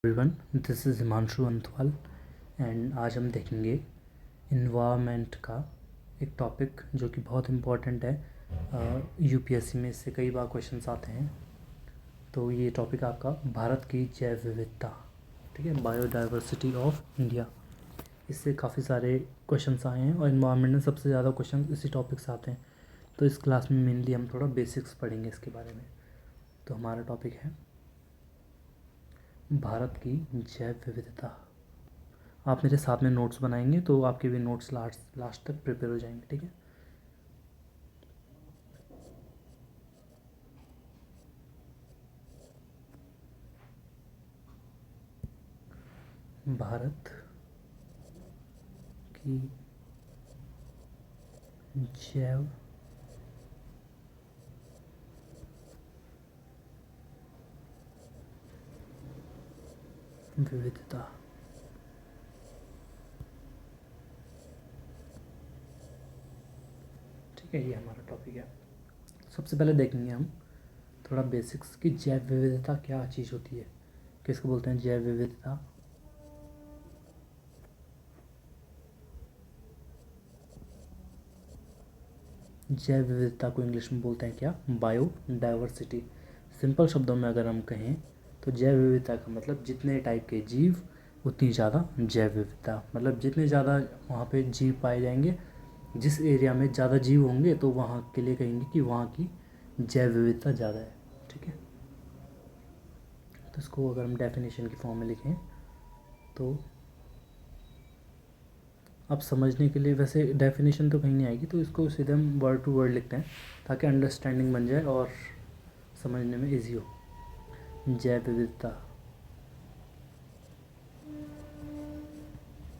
Everyone, this is Himanshu Antwal and आज हम देखेंगे इन्वायरमेंट का एक टॉपिक जो कि बहुत इम्पोर्टेंट है। यूपीएससी में इससे कई बार क्वेश्चंस आते हैं। तो ये टॉपिक आपका भारत की जैव विविधता, ठीक है, बायोडाइवर्सिटी ऑफ इंडिया। इससे काफ़ी सारे क्वेश्चंस आए हैं और इन्वायरमेंट में सबसे ज़्यादा क्वेश्चन इसी टॉपिक से आते हैं। तो इस क्लास में मेनली हम थोड़ा बेसिक्स पढ़ेंगे इसके बारे में। तो हमारा टॉपिक है भारत की जैव विविधता। आप मेरे साथ में नोट्स बनाएंगे तो आपके भी नोट्स लास्ट तक प्रिपेयर हो जाएंगे, ठीक है। भारत की जैव विविधता, ठीक है, ये हमारा टॉपिक है। सबसे पहले देखेंगे हम थोड़ा बेसिक्स की जैव विविधता क्या चीज़ होती है, किसको बोलते हैं जैव विविधता। जैव विविधता को इंग्लिश में बोलते हैं क्या, बायोडाइवर्सिटी। सिंपल शब्दों में अगर हम कहें तो जैव विविधता का मतलब जितने टाइप के जीव उतनी ज़्यादा जैव विविधता। मतलब जितने ज़्यादा वहाँ पे जीव पाए जाएंगे, जिस एरिया में ज़्यादा जीव होंगे तो वहाँ के लिए कहेंगे कि वहाँ की जैव विविधता ज़्यादा है, ठीक है। तो इसको अगर हम डेफिनेशन की फॉर्म में लिखें तो अब समझने के लिए, वैसे डेफिनेशन तो कहीं नहीं आएगी, तो इसको सीधे हम वर्ड टू वर्ड लिखते हैं ताकि अंडरस्टैंडिंग बन जाए और समझने में इजी हो। जैव विविधता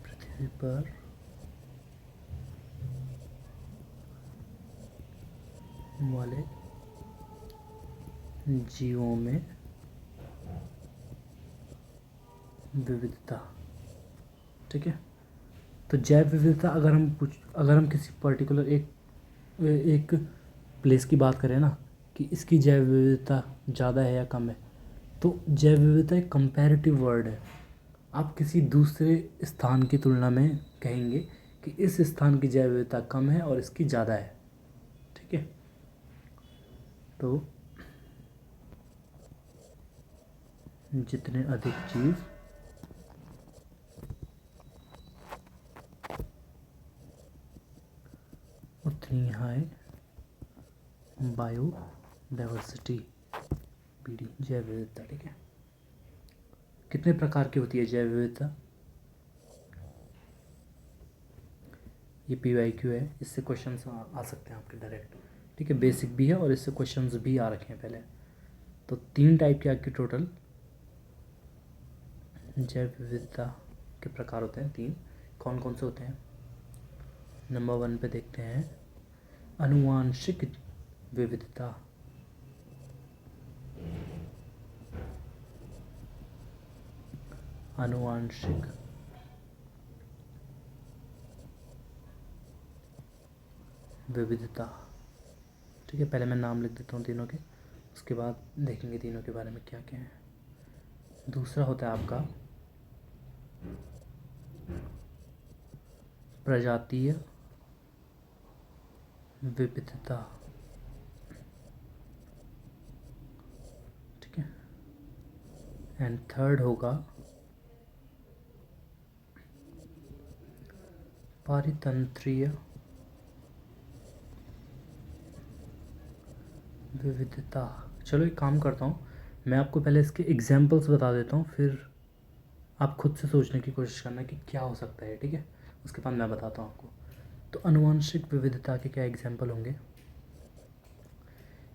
पृथ्वी पर वाले जीवों में विविधता, ठीक है। तो जैव विविधता अगर हम किसी पर्टिकुलर एक प्लेस की बात करें ना कि इसकी जैव विविधता ज़्यादा है या कम है, तो जैव विविधता एक कंपैरेटिव वर्ड है। आप किसी दूसरे स्थान की तुलना में कहेंगे कि इस स्थान की जैव विविधता कम है और इसकी ज़्यादा है, ठीक है। तो जितने अधिक जीव उतनी हाई बायोडाइवर्सिटी, बीडी, जैव विविधता, ठीक है। कितने प्रकार की होती है जैव विविधता, ये PYQ है, इससे क्वेश्चंस आ सकते हैं आपके डायरेक्ट, ठीक है। बेसिक भी है और इससे क्वेश्चंस भी आ रखे हैं पहले। तो 3 टाइप के आपकी टोटल जैव विविधता के प्रकार होते हैं 3। कौन कौन से होते हैं? नंबर 1 पे देखते हैं आनुवांशिक विविधता। आनुवांशिक विविधता, ठीक है। पहले मैं नाम लिख देता हूँ तीनों के, उसके बाद देखेंगे तीनों के बारे में क्या क्या है। दूसरा होता है आपका प्रजातीय विविधता, ठीक है। एंड थर्ड होगा पारितंत्रीय विविधता। चलो एक काम करता हूँ, मैं आपको पहले इसके एग्जाम्पल्स बता देता हूँ, फिर आप खुद से सोचने की कोशिश करना कि क्या हो सकता है, ठीक है। उसके बाद मैं बताता हूँ आपको। तो आनुवंशिक विविधता के क्या एग्जाम्पल होंगे?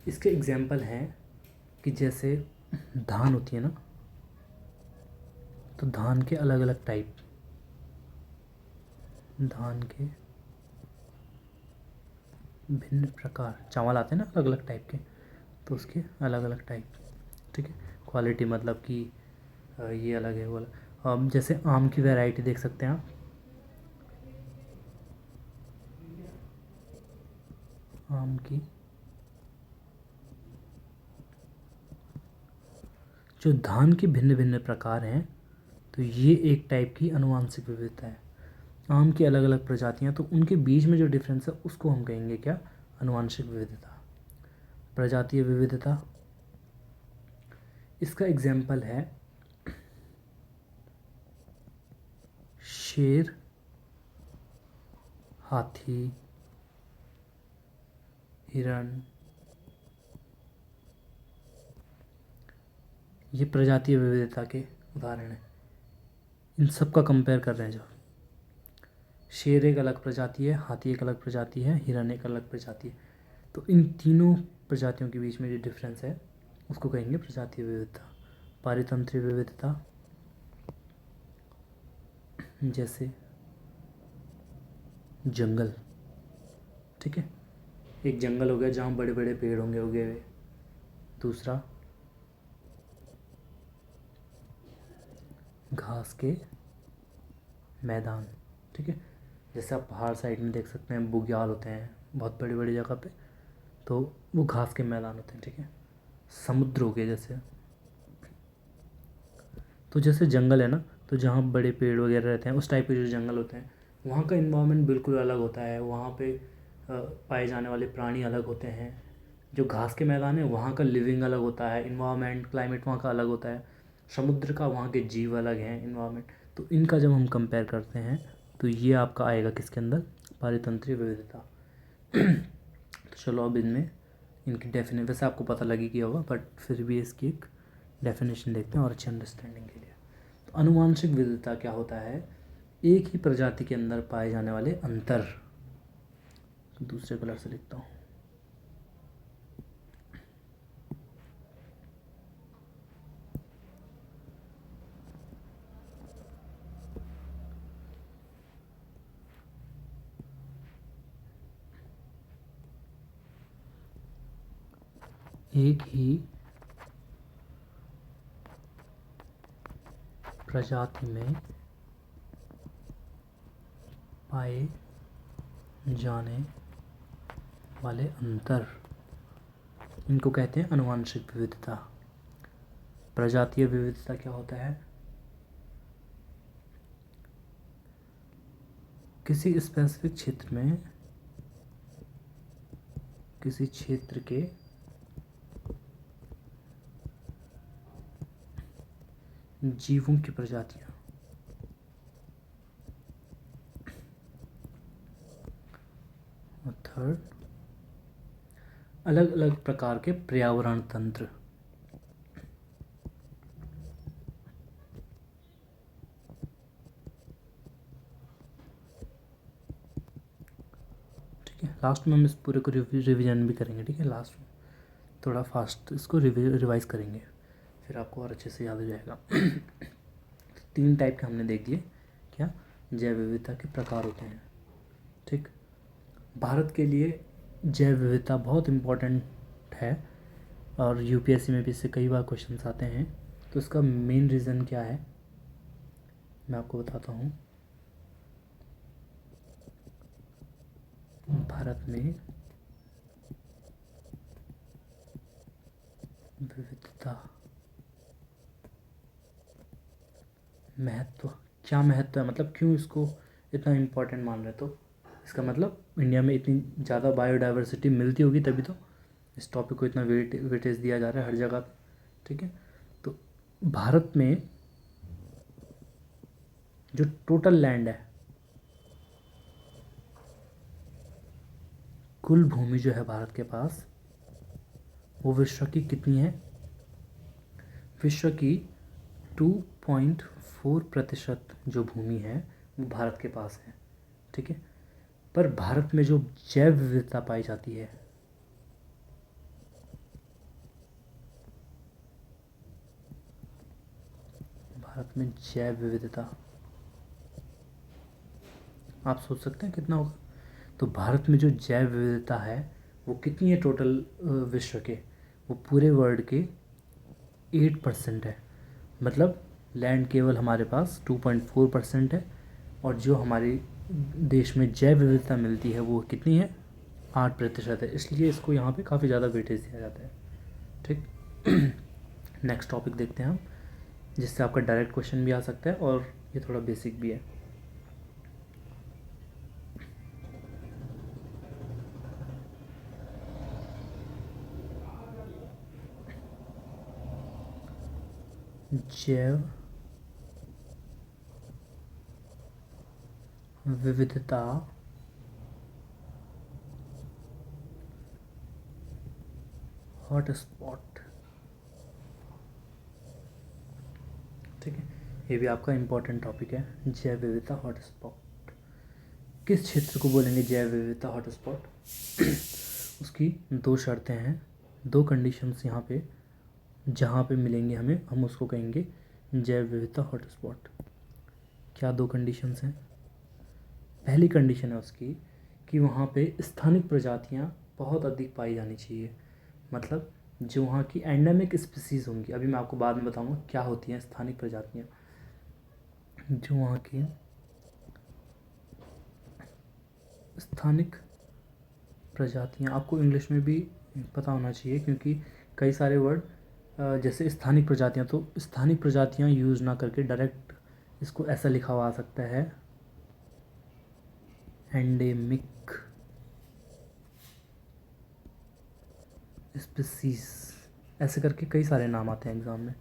इसके एग्जाम्पल हैं कि जैसे धान होती है ना, तो धान के अलग अलग टाइप, धान के भिन्न प्रकार, चावल आते हैं ना अलग अलग टाइप के, तो उसके अलग अलग टाइप, ठीक है। क्वालिटी मतलब कि ये अलग है वो अलग। अब जैसे आम की वैरायटी देख सकते हैं आप, आम की जो धान के भिन्न भिन्न प्रकार हैं, तो ये एक टाइप की आनुवांशिक विविधता है। आम की अलग अलग प्रजातियां, तो उनके बीच में जो डिफरेंस है उसको हम कहेंगे क्या? आनुवांशिक विविधता। प्रजातीय विविधता, इसका एग्जाम्पल है शेर, हाथी, हिरण। ये प्रजातीय विविधता के उदाहरण हैं। इन सब का कंपेयर कर रहे हैं जब, शेर एक अलग प्रजाति है, हाथी एक अलग प्रजाति है, हिरण एक अलग प्रजाति है, तो इन तीनों प्रजातियों के बीच में जो डिफरेंस है उसको कहेंगे प्रजातीय विविधता। पारितंत्रीय विविधता, जैसे जंगल, ठीक है, एक जंगल हो गया जहाँ बड़े बड़े पेड़ होंगे उगे हुए। दूसरा, घास के मैदान, ठीक है, जैसे आप पहाड़ साइड में देख सकते हैं बुग्याल होते हैं बहुत बड़ी बड़ी जगह पे, तो वो घास के मैदान होते हैं, ठीक है। समुद्र हो गए जैसे, तो जैसे जंगल है ना, तो जहाँ बड़े पेड़ वगैरह रहते हैं उस टाइप के जो जंगल होते हैं, वहाँ का इन्वायरमेंट बिल्कुल अलग होता है। वहाँ पे पाए जाने वाले प्राणी अलग होते हैं। जो घास के मैदान है वहाँ का लिविंग अलग होता है, इन्वायरमेंट क्लाइमेट वहाँ का अलग होता है। समुद्र का, वहाँ के जीव अलग हैं, इन्वायरमेंट। तो इनका जब हम कंपेयर करते हैं तो ये आपका आएगा किसके अंदर? पारितंत्रीय विविधता। तो चलो अब इनमें इनकी डेफिनेशन, वैसे आपको पता लगी किया होगा बट फिर भी इसकी एक डेफिनेशन देखते हैं और अच्छी अंडरस्टैंडिंग के लिए। तो आनुवांशिक विविधता क्या होता है? एक ही प्रजाति के अंदर पाए जाने वाले अंतर। दूसरे कलर से लिखता हूँ। एक ही प्रजाति में पाए जाने वाले अंतर, इनको कहते हैं आनुवांशिक विविधता। प्रजातीय विविधता क्या होता है? किसी स्पेसिफिक क्षेत्र में किसी क्षेत्र के जीवों की प्रजातियां और थर्ड, अलग अलग प्रकार के पर्यावरण तंत्र। ठीक है, लास्ट में हम इस पूरे को रिवीजन भी करेंगे, ठीक है, लास्ट में थोड़ा फास्ट इसको रिवाइज करेंगे, फिर आपको और अच्छे से याद हो जाएगा। 3 टाइप के हमने देख दिए, क्या? जैव विविधता के प्रकार होते हैं, ठीक। भारत के लिए जैव विविधता बहुत इम्पोर्टेंट है और यूपीएससी में भी इससे कई बार क्वेश्चंस आते हैं। तो इसका मेन रीज़न क्या है मैं आपको बताता हूँ। भारत में विविधता महत्व, क्या महत्व है, मतलब क्यों इसको इतना इम्पोर्टेंट मान रहे? तो इसका मतलब इंडिया में इतनी ज़्यादा बायोडाइवर्सिटी मिलती होगी तभी तो इस टॉपिक को इतना वेटेज दिया जा रहा है हर जगह पे, ठीक है। तो भारत में जो टोटल लैंड है, कुल भूमि जो है भारत के पास, वो विश्व की कितनी है? विश्व की 2.4% जो भूमि है वो भारत के पास है, ठीक है। पर भारत में जो जैव विविधता पाई जाती है, भारत में जैव विविधता आप सोच सकते हैं कितना होगा? तो भारत में जो जैव विविधता है वो कितनी है टोटल विश्व के? वो पूरे वर्ल्ड के 8% है। मतलब लैंड केवल हमारे पास 2.4% है और जो हमारे देश में जैव विविधता मिलती है वो कितनी है? 8% है। इसलिए इसको यहाँ पे काफ़ी ज़्यादा वेटेज दिया जाता है, ठीक। नेक्स्ट टॉपिक देखते हैं हम, जिससे आपका डायरेक्ट क्वेश्चन भी आ सकता है और ये थोड़ा बेसिक भी है। जैव विविधता हॉटस्पॉट, ठीक है, ये भी आपका इम्पोर्टेंट टॉपिक है। जैव विविधता हॉटस्पॉट किस क्षेत्र को बोलेंगे जैव विविधता हॉटस्पॉट? उसकी दो शर्तें हैं, दो कंडीशंस यहाँ पे जहाँ पे मिलेंगे हमें, हम उसको कहेंगे जैव विविधता हॉटस्पॉट। क्या दो कंडीशंस हैं? पहली कंडीशन है उसकी कि वहाँ पे स्थानिक प्रजातियाँ बहुत अधिक पाई जानी चाहिए, मतलब जो वहाँ की एंडेमिक स्पीसीज़ होंगी। अभी मैं आपको बाद में बताऊँगा क्या होती हैं स्थानिक प्रजातियाँ। जो वहाँ की स्थानिक प्रजातियाँ, आपको इंग्लिश में भी पता होना चाहिए क्योंकि कई सारे वर्ड जैसे स्थानिक प्रजातियाँ, तो स्थानिक प्रजातियाँ यूज़ ना करके डायरेक्ट इसको ऐसा लिखा हुआ आ सकता है एंडेमिक स्पीसीज, ऐसे करके कई सारे नाम आते हैं एग्ज़ाम में,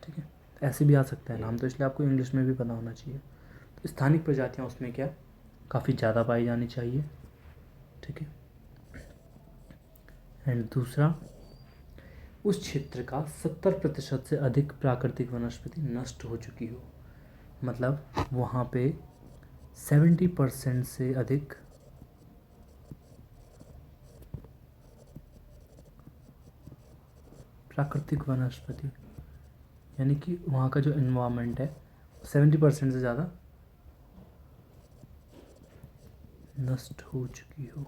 ठीक है, ऐसे भी आ सकता है नाम, तो इसलिए आपको इंग्लिश में भी पता होना चाहिए। तो स्थानिक प्रजातियाँ उसमें क्या काफ़ी ज़्यादा पाई जानी चाहिए, ठीक है। एंड दूसरा, उस क्षेत्र का 70% से अधिक प्राकृतिक वनस्पति नष्ट हो चुकी हो, मतलब वहाँ पे 70% से अधिक प्राकृतिक वनस्पति, यानी कि वहाँ का जो इन्वायरमेंट है 70% से ज़्यादा नष्ट हो चुकी हो,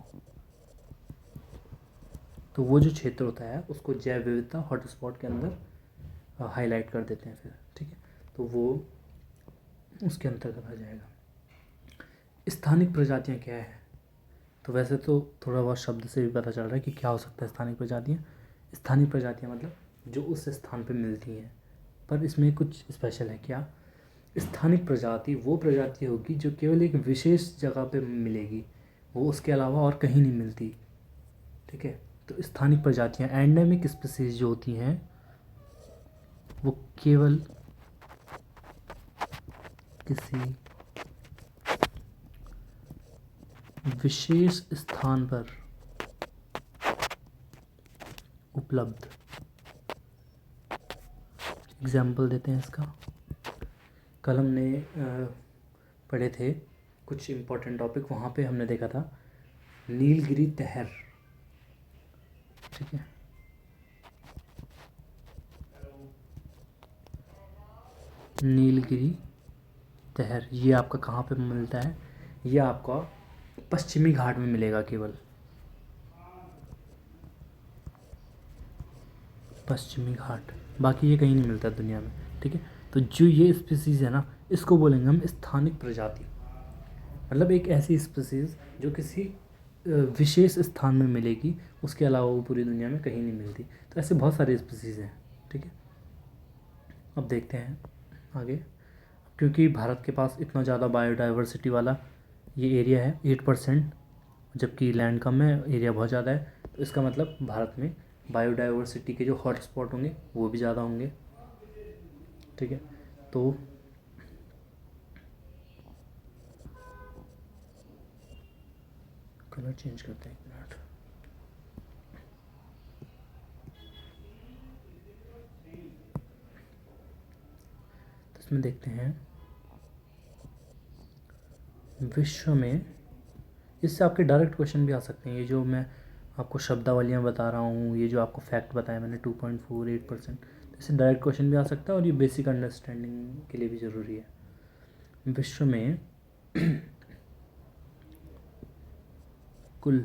तो वो जो क्षेत्र होता है उसको जैव विविधता हॉटस्पॉट के अंदर हाईलाइट कर देते हैं फिर, ठीक है, तो वो उसके अंतर्गत आ जाएगा। स्थानिक प्रजातियाँ क्या है? तो वैसे तो थोड़ा बहुत शब्द से भी पता चल रहा है कि क्या हो सकता है स्थानिक प्रजातियाँ। स्थानीय प्रजातियाँ मतलब जो उस स्थान पे मिलती हैं, पर इसमें कुछ स्पेशल है। क्या? स्थानिक प्रजाति वो प्रजाति होगी जो केवल एक विशेष जगह पे मिलेगी, वो उसके अलावा और कहीं नहीं मिलती, ठीक है। तो स्थानिक प्रजातियाँ एंडेमिक स्पीसीज जो होती हैं वो केवल किसी विशेष स्थान पर उपलब्ध। एग्जाम्पल देते हैं इसका। कल हमने पढ़े थे कुछ इम्पोर्टेंट टॉपिक, वहाँ पे हमने देखा था नीलगिरी तहर, ठीक है। नीलगिरी तहर ये आपका कहाँ पे मिलता है? ये आपका पश्चिमी घाट में मिलेगा, केवल पश्चिमी घाट, बाकी ये कहीं नहीं मिलता दुनिया में, ठीक है। तो जो ये स्पीसीज़ है ना, इसको बोलेंगे हम स्थानिक प्रजाति, मतलब एक ऐसी स्पीसीज़ जो किसी विशेष स्थान में मिलेगी, उसके अलावा वो पूरी दुनिया में कहीं नहीं मिलती। तो ऐसे बहुत सारे स्पीसीज़ हैं, ठीक है। अब देखते हैं आगे, क्योंकि भारत के पास इतना ज़्यादा बायोडाइवर्सिटी वाला ये एरिया है 8%, जबकि लैंड कम है, एरिया बहुत ज़्यादा है, तो इसका मतलब भारत में बायोडाइवर्सिटी के जो हॉटस्पॉट होंगे वो भी ज़्यादा होंगे, ठीक है। तो कलर चेंज करते हैं, एक मिनट। तो इसमें देखते हैं विश्व में, इससे आपके डायरेक्ट क्वेश्चन भी आ सकते हैं। ये जो मैं आपको शब्दावलियाँ बता रहा हूँ, ये जो आपको फैक्ट बताया मैंने 2.48%, इससे डायरेक्ट क्वेश्चन भी आ सकता है और ये बेसिक अंडरस्टैंडिंग के लिए भी ज़रूरी है। विश्व में कुल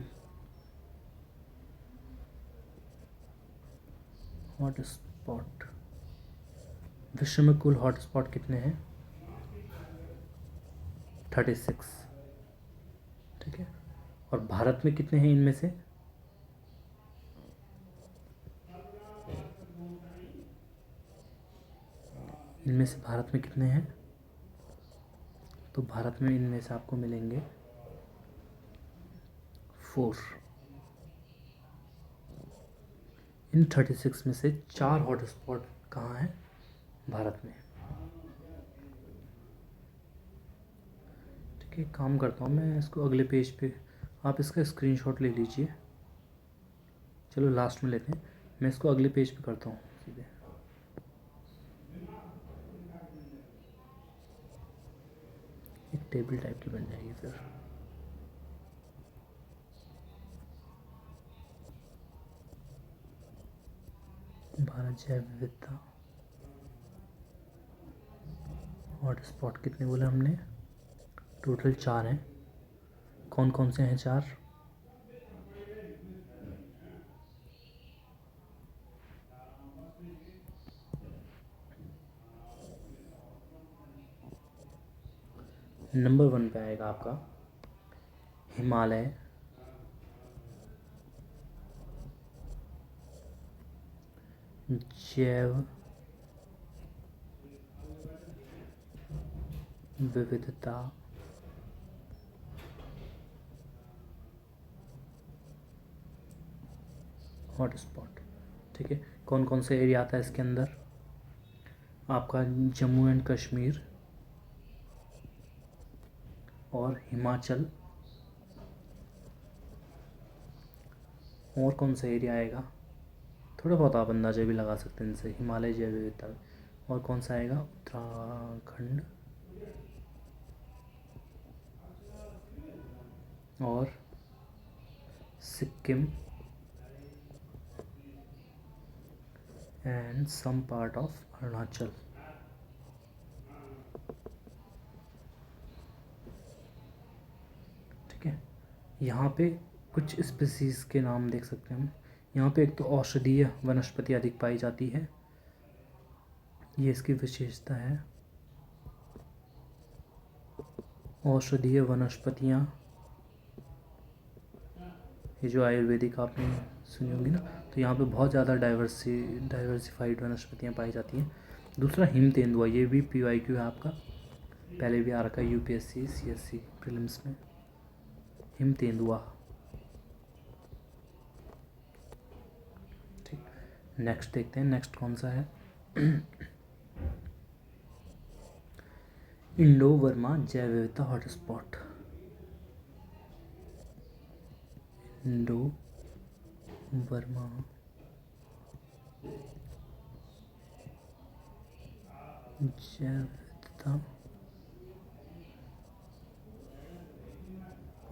हॉटस्पॉट, विश्व में कुल हॉटस्पॉट कितने हैं? 36, ठीक है। और भारत में कितने हैं इनमें से? इनमें से भारत में कितने हैं? तो भारत में इनमें से आपको मिलेंगे 4। इन 36 में से 4 हॉटस्पॉट कहाँ हैं? भारत में। ठीक है, काम करता हूँ मैं इसको अगले पेज पे, आप इसका स्क्रीनशॉट ले लीजिए। चलो लास्ट में लेते हैं, मैं इसको अगले पेज पे करता हूँ सीधे। एक टेबल टाइप की बन जाएगी फिर। भारत जैव विविधता हॉटस्पॉट कितने बोले हमने? टोटल 4 हैं। कौन कौन से हैं 4? नंबर 1 पे आएगा आपका हिमालय, जैव विविधता हॉटस्पॉट। ठीक है, कौन कौन से एरिया आता है इसके अंदर? आपका जम्मू एंड कश्मीर और हिमाचल। और कौन सा एरिया आएगा? थोड़ा बहुत आप अंदाजा भी लगा सकते हैं इनसे, हिमालय जैव विविधता। और कौन सा आएगा? उत्तराखंड और Sikkim and some part of Arunachal. ठीक है, यहाँ पे कुछ स्पीसीज के नाम देख सकते हैं हम। यहाँ पे एक तो औषधीय वनस्पति अधिक पाई जाती है, ये इसकी विशेषता है। औषधीय वनस्पतियाँ, ये जो आयुर्वेदिक आपने सुनी होंगी ना, तो यहाँ पे बहुत ज़्यादा डाइवर्सिफाइड वनस्पतियाँ पाई जाती हैं। दूसरा हिम तेंदुआ, ये भी PYQ है आपका, पहले भी आ रखा है UPSC CSC प्रीलिम्स में। हिम तेंदुआ। ठीक, नेक्स्ट देखते हैं, नेक्स्ट कौन सा है? इंडो वर्मा जैव विविधता हॉटस्पॉट। इंडो वर्मा जैव विविधता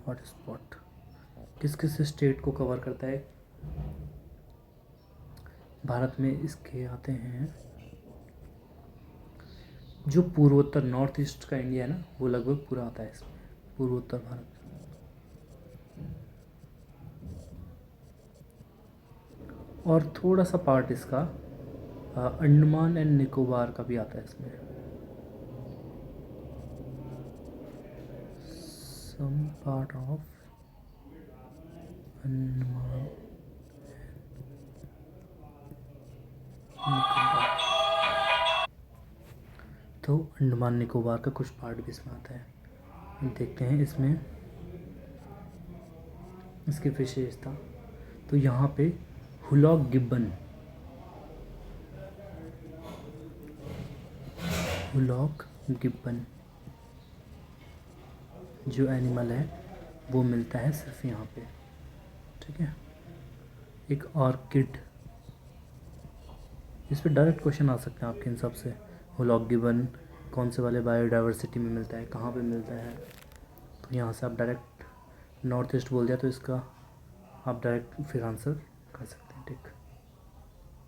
हॉटस्पॉट किस किस स्टेट को कवर करता है? भारत में इसके आते हैं, जो पूर्वोत्तर नॉर्थ ईस्ट का इंडिया है ना, वो लगभग पूरा आता है इसमें, पूर्वोत्तर भारत। और थोड़ा सा पार्ट इसका अंडमान एंड निकोबार का भी आता है इसमें। Some part of Andaman Nicobar. तो अंडमान निकोबार का कुछ पार्ट भी इसमें आता है। देखते हैं इसमें इसकी विशेषता। तो यहाँ पे हुलॉक गिब्बन, हुलॉक गिब्बन जो एनिमल है वो मिलता है सिर्फ यहाँ पे। ठीक है, एक ऑर्किड, इस पर डायरेक्ट क्वेश्चन आ सकते हैं आपके इन सबसे। हुलॉक गिब्बन कौन से वाले बायोडाइवर्सिटी में मिलता है, कहाँ पे मिलता है? तो यहाँ से आप डायरेक्ट नॉर्थ ईस्ट बोल दिया तो इसका आप डायरेक्ट फिर आंसर कर सकते हैं। ठीक,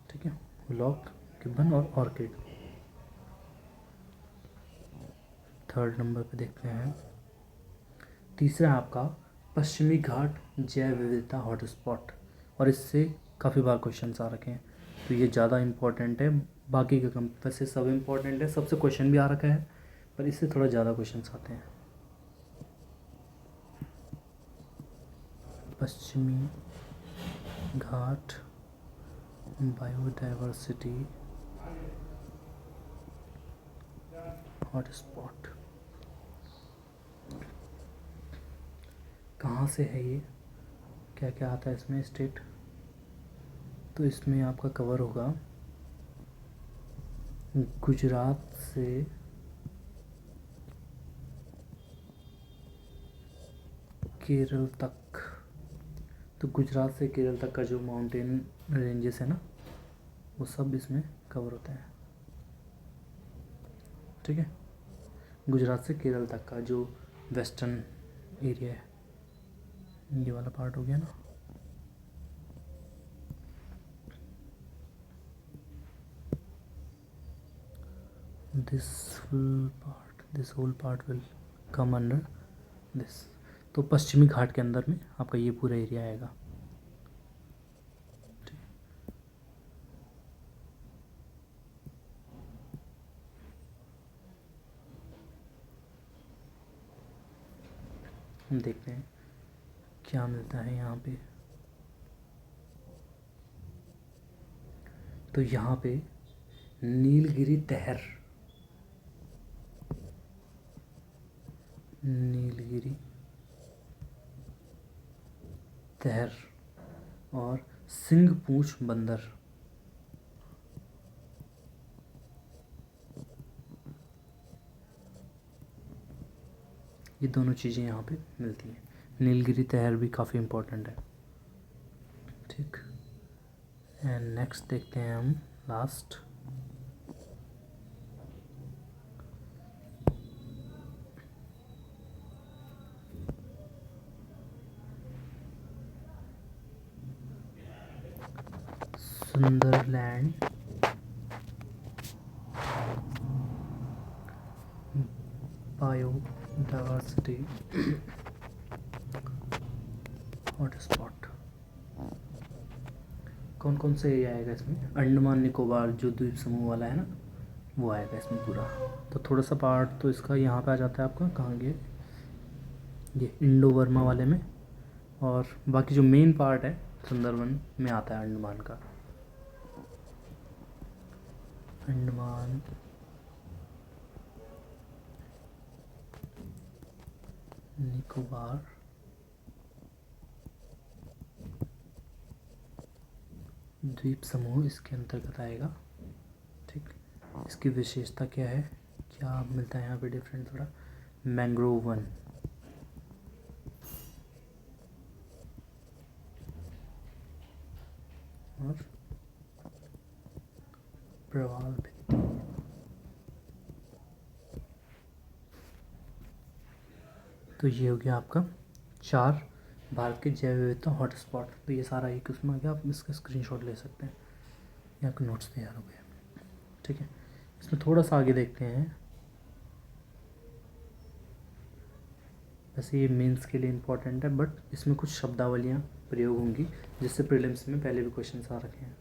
ठीक है, हुलॉक गिब्बन और ऑर्किड। थर्ड नंबर पे देखते हैं, तीसरा आपका पश्चिमी घाट जैव विविधता हॉटस्पॉट, और इससे काफ़ी बार क्वेश्चन आ रखे हैं, तो ये ज़्यादा इम्पोर्टेंट है। बाकी के कम वैसे सब इम्पोर्टेंट है, सबसे क्वेश्चन भी आ रखा है, पर इससे थोड़ा ज़्यादा क्वेश्चन आते हैं। पश्चिमी घाट बायोडाइवर्सिटी हॉटस्पॉट कहाँ से है ये, क्या क्या आता है इसमें स्टेट? तो इसमें आपका कवर होगा गुजरात से केरल तक। तो गुजरात से केरल तक का जो माउंटेन रेंजेस है ना, वो सब इसमें कवर होते हैं। ठीक है, गुजरात से केरल तक का जो वेस्टर्न एरिया है, ये वाला पार्ट हो गया ना। This whole part will come under this. तो पश्चिमी घाट के अंदर में आपका ये पूरा एरिया आएगा। हम देखते हैं क्या मिलता है यहाँ पे। तो यहाँ पे नीलगिरी तहर और सिंगपूंछ बंदर, ये दोनों चीज़ें यहाँ पे मिलती हैं। नीलगिरी तहर भी काफ़ी इम्पोर्टेंट है। ठीक, एंड नेक्स्ट देखते हैं हम लास्ट सुंदरलैंड बायोडाइवर्सिटी हॉटस्पॉट। कौन कौन से एरिया आएगा इसमें? अंडमान निकोबार जो द्वीप समूह वाला है ना, वो आएगा इसमें पूरा। तो थोड़ा सा पार्ट तो इसका यहाँ पे आ जाता है आपका, कहाँ गए ये इंडो वर्मा वाले में, और बाकी जो मेन पार्ट है सुंदरवन में आता है अंडमान का। अंडमान निकोबार द्वीप समूह इसके अंतर्गत आएगा। ठीक, इसकी विशेषता क्या है, क्या मिलता है यहाँ पे डिफरेंट? थोड़ा मैंग्रोव वन और प्रवाल भित्ति। तो ये हो गया आपका 4 भारत के जैव विविधता हॉटस्पॉट। तो ये सारा एक उसमें आ गया, आप इसका स्क्रीनशॉट ले सकते हैं। यहाँ के नोट्स तैयार हो गए। ठीक है, इसमें थोड़ा सा आगे देखते हैं। वैसे ये मेंस के लिए इम्पोर्टेंट है, बट इसमें कुछ शब्दावलियाँ प्रयोग होंगी जिससे प्रीलिम्स में पहले भी क्वेश्चन आ रखे हैं।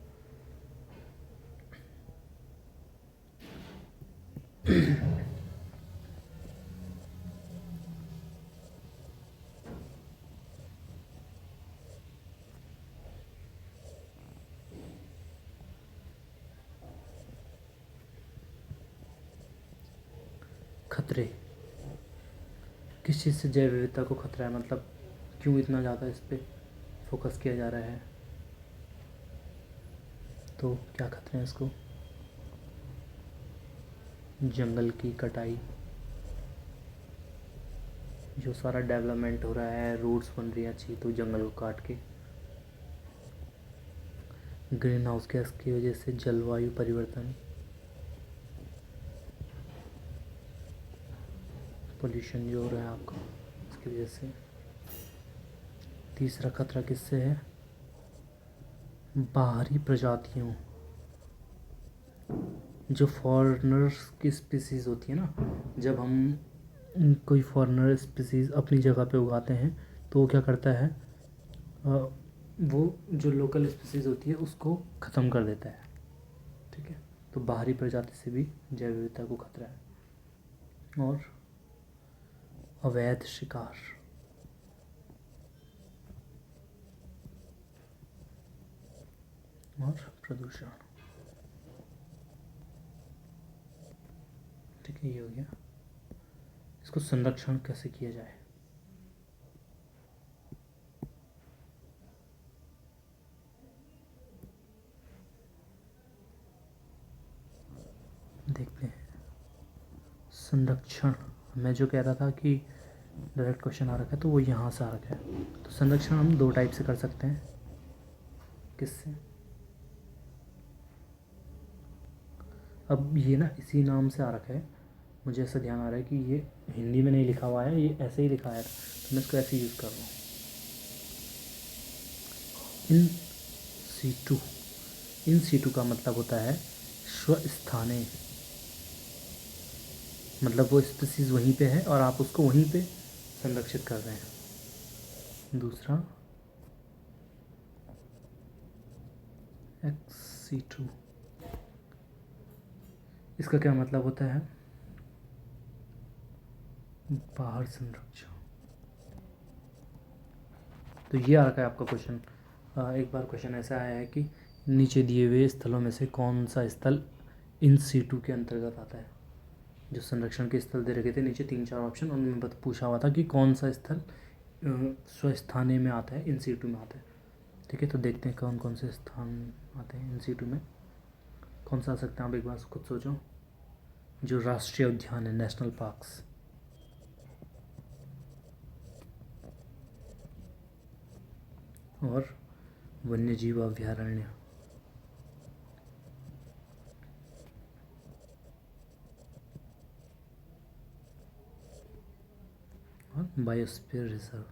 खतरे, किस चीज़ से जैव विविधता को खतरा है, मतलब क्यों इतना ज़्यादा इस पर फोकस किया जा रहा है? तो क्या खतरे हैं इसको? जंगल की कटाई, जो सारा डेवलपमेंट हो रहा है, रोड्स बन रही हैं अच्छी, तो जंगल को काट के। ग्रीन हाउस गैस की वजह से जलवायु परिवर्तन, पोल्यूशन जो हो रहा है आपका, इसकी वजह से। तीसरा खतरा किससे है? बाहरी प्रजातियों, जो फॉरेनर्स की स्पीसीज़ होती है ना, जब हम कोई फॉरेनर स्पीसीज़ अपनी जगह पे उगाते हैं तो वो क्या करता है, वो जो लोकल स्पीसीज़ होती है उसको ख़त्म कर देता है। ठीक है, तो बाहरी प्रजाति से भी जैव विविधता को खतरा है। और अवैध शिकार, और प्रदूषण। ठीक है, ये हो गया। इसको संरक्षण कैसे किया जाए। देखते हैं संरक्षण। मैं जो कह रहा था कि डायरेक्ट क्वेश्चन आ रखा है तो वो यहाँ से आ रखा है। तो संरक्षण हम दो टाइप से कर सकते हैं। किससे? अब ये ना इसी नाम से आ रखा है, मुझे ऐसा ध्यान आ रहा है कि ये हिंदी में नहीं लिखा हुआ है, ये ऐसे ही लिखा है, तो मैं इसको ऐसे यूज़ कर रहा हूँ। In situ. इन सीटू का मतलब होता है स्वस्थाने, मतलब वो स्पीसीज वहीं पे है और आप उसको वहीं पे संरक्षित कर रहे हैं। दूसरा एक्स सीटू, इसका क्या मतलब होता है? बाहर संरक्षण। तो ये आ रखा है आपका क्वेश्चन। एक बार क्वेश्चन ऐसा आया है कि नीचे दिए हुए स्थलों में से कौन सा स्थल इन सीटू के अंतर्गत आता है। जो संरक्षण के स्थल दे रखे थे नीचे 3-4 ऑप्शन, उनमें पूछा हुआ था कि कौन सा स्थल स्वस्थाने में आता है, इन सीटू में आता है। ठीक है, तो देखते हैं कौन कौन से स्थान आते हैं इन सीटू में। कौन सा आ सकते हैं आप एक बार खुद सोचो। जो राष्ट्रीय उद्यान है, नेशनल पार्क्स, और वन्य जीव अभ्यारण्य, और बायोस्फीयर रिजर्व।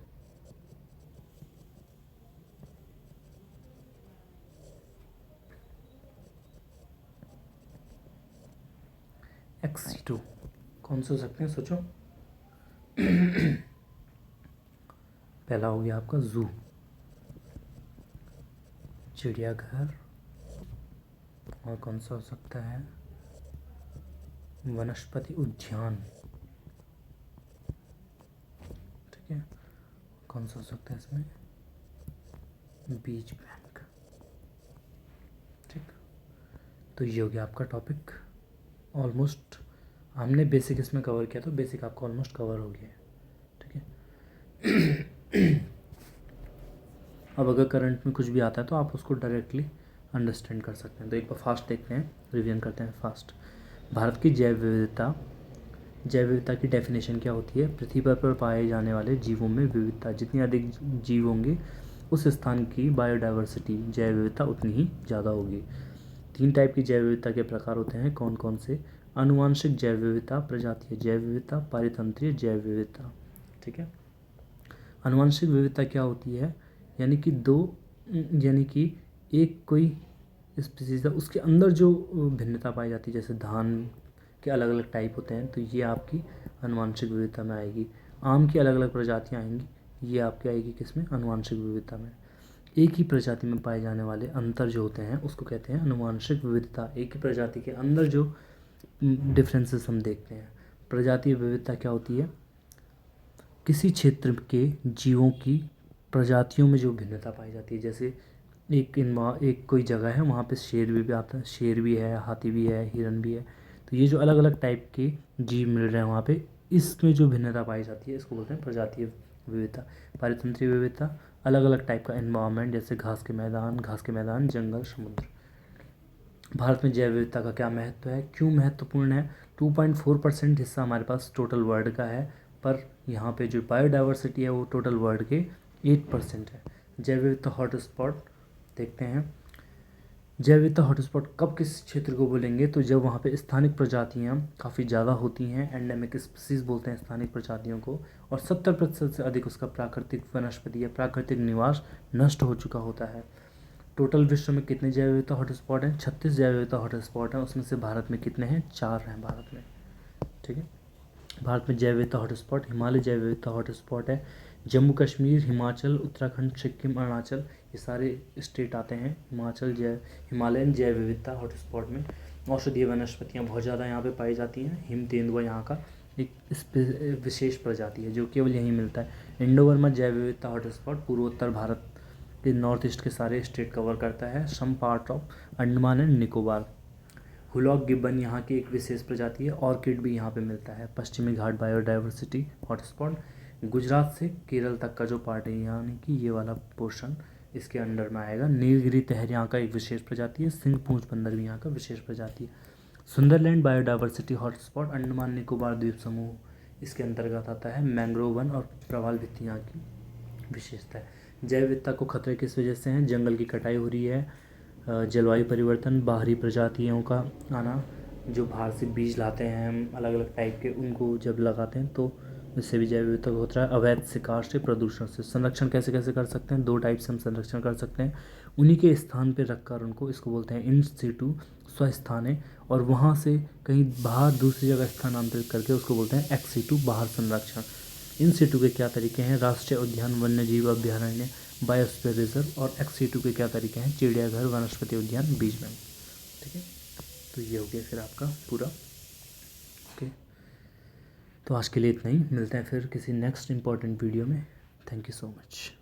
एक्स2 कौन से हो सकते हैं, सोचो। पहला हो गया आपका जू, चिड़ियाघर, और कौन सा हो सकता है, वनस्पति उद्यान। ठीक है, कौन सा हो सकता है इसमें, बीच बैंक। ठीक, तो ये हो गया आपका टॉपिक। ऑलमोस्ट हमने बेसिक इसमें कवर किया, तो बेसिक आपका ऑलमोस्ट कवर हो गया है। ठीक है। अब अगर करंट में कुछ भी आता है तो आप उसको डायरेक्टली अंडरस्टैंड कर सकते हैं। तो एक बार फास्ट देखते हैं, रिवीजन करते हैं फास्ट। भारत की जैव विविधता की डेफिनेशन क्या होती है? पृथ्वी पर पाए जाने वाले जीवों में विविधता, जितनी अधिक जीव होंगे उस स्थान की बायोडाइवर्सिटी, जैव विविधता उतनी ही ज़्यादा होगी। 3 टाइप की जैव विविधता के प्रकार होते हैं, कौन कौन से? आनुवांशिक जैव विविधता, प्रजातीय जैव विविधता, पारितंत्रीय जैव विविधता। ठीक है, आनुवांशिक विविधता क्या होती है? यानी कि एक कोई स्पीसीज है, उसके अंदर जो भिन्नता पाई जाती है, जैसे धान के अलग अलग टाइप होते हैं, तो ये आपकी आनुवांशिक विविधता में आएगी। आम की अलग अलग प्रजातियाँ आएंगी, ये आपकी आएगी किसमें? आनुवांशिक विविधता में। एक ही प्रजाति में पाए जाने वाले अंतर जो होते हैं उसको कहते हैं आनुवांशिक विविधता। एक ही प्रजाति के अंदर जो डिफरेंसेस हम देखते हैं। प्रजातीय विविधता क्या होती है? किसी क्षेत्र के जीवों की प्रजातियों में जो भिन्नता पाई जाती है, जैसे एक कोई जगह है, वहाँ पे शेर भी आता है, शेर भी है, हाथी भी है, हिरन भी है, तो ये जो अलग अलग टाइप के जीव मिल रहे हैं वहाँ पे, इसमें जो भिन्नता पाई जाती है इसको बोलते हैं प्रजातीय विविधता। पारितंत्रीय विविधता, अलग अलग टाइप का एनवायरनमेंट, जैसे घास के मैदान, जंगल, समुद्र। भारत में जैव विविधता का क्या महत्व है, क्यों महत्वपूर्ण है? 2.4% हिस्सा हमारे पास टोटल वर्ल्ड का है, पर यहाँ पे जो बायोडाइवर्सिटी है वो टोटल वर्ल्ड के 8% है। जैव विविधता हॉटस्पॉट देखते हैं। जैव विविधता हॉटस्पॉट कब किस क्षेत्र को बोलेंगे? तो जब वहाँ पे स्थानिक प्रजातियाँ काफ़ी ज़्यादा होती हैं, एंडेमिक स्पीसीज बोलते हैं स्थानिक प्रजातियों को, और 70% से अधिक उसका प्राकृतिक वनस्पति या प्राकृतिक निवास नष्ट हो चुका होता है। टोटल विश्व में कितने जैव विविधता हॉटस्पॉट हैं? 36 जैव विविधता हॉटस्पॉट हैं, उसमें से भारत में कितने हैं? 4 हैं भारत में। ठीक है, भारत में जैव विविधता हॉटस्पॉट, हिमालय जैव विविधता हॉटस्पॉट है, जम्मू कश्मीर, हिमाचल, उत्तराखंड, सिक्किम, अरुणाचल, ये सारे स्टेट आते हैं हिमालयन जैव विविधता हॉटस्पॉट में। औषधीय वनस्पतियाँ बहुत ज़्यादा यहाँ पे पाई जाती हैं। हिम तेंदुआ यहाँ का एक विशेष प्रजाति है जो केवल यहीं मिलता है। इंडो बर्मा जैव विविधता हॉटस्पॉट पूर्वोत्तर भारत के नॉर्थ ईस्ट के सारे स्टेट कवर करता है। Some part of Andaman and Nicobar. Hoolock gibbon यहाँ की एक विशेष प्रजाति है। ऑर्किड भी यहाँ पे मिलता है। पश्चिमी घाट बायोडाइवर्सिटी हॉटस्पॉट, गुजरात से केरल तक का जो पार्ट है यानी कि ये वाला पोर्शन इसके अंडर में आएगा। नीलगिरी तहर यहाँ का एक विशेष प्रजाति है। सिंह पूंछ बंदर भी यहाँ का विशेष प्रजाति है। Sunderland biodiversity hotspot, Andaman Nicobar द्वीप समूह इसके अंतर्गत आता है। मैंग्रोव वन और प्रवाल भित्ति यहाँ की विशेषता है। जैव विविधता को खतरे किस वजह से हैं? जंगल की कटाई हो रही है, जलवायु परिवर्तन, बाहरी प्रजातियों का आना, जो बाहर से बीज लाते हैं हम अलग अलग टाइप के, उनको जब लगाते हैं तो इससे भी जैव विविधता होता है। अवैध शिकार से, प्रदूषण से। संरक्षण कैसे कैसे कर सकते हैं? 2 टाइप से हम संरक्षण कर सकते हैं। उन्हीं के स्थान पे रखकर उनको, इसको बोलते हैं इन सिटू स्वस्थाने, और वहाँ से कहीं बाहर दूसरी जगह स्थानांतरित करके उसको बोलते हैं एक्स सिटू बाहर संरक्षण। इन सिटू के क्या तरीके हैं? राष्ट्रीय उद्यान, वन्य जीव अभ्यारण्य, बायोस्फीयर रिजर्व, और एक्स सिटू के क्या तरीके हैं? चिड़ियाघर, वनस्पति उद्यान, बीज बैंक। ठीक है, तो ये हो गया फिर आपका पूरा। ओके, तो आज के लिए इतना ही। मिलते हैं फिर किसी नेक्स्ट इंपॉर्टेंट वीडियो में। Thank you so much.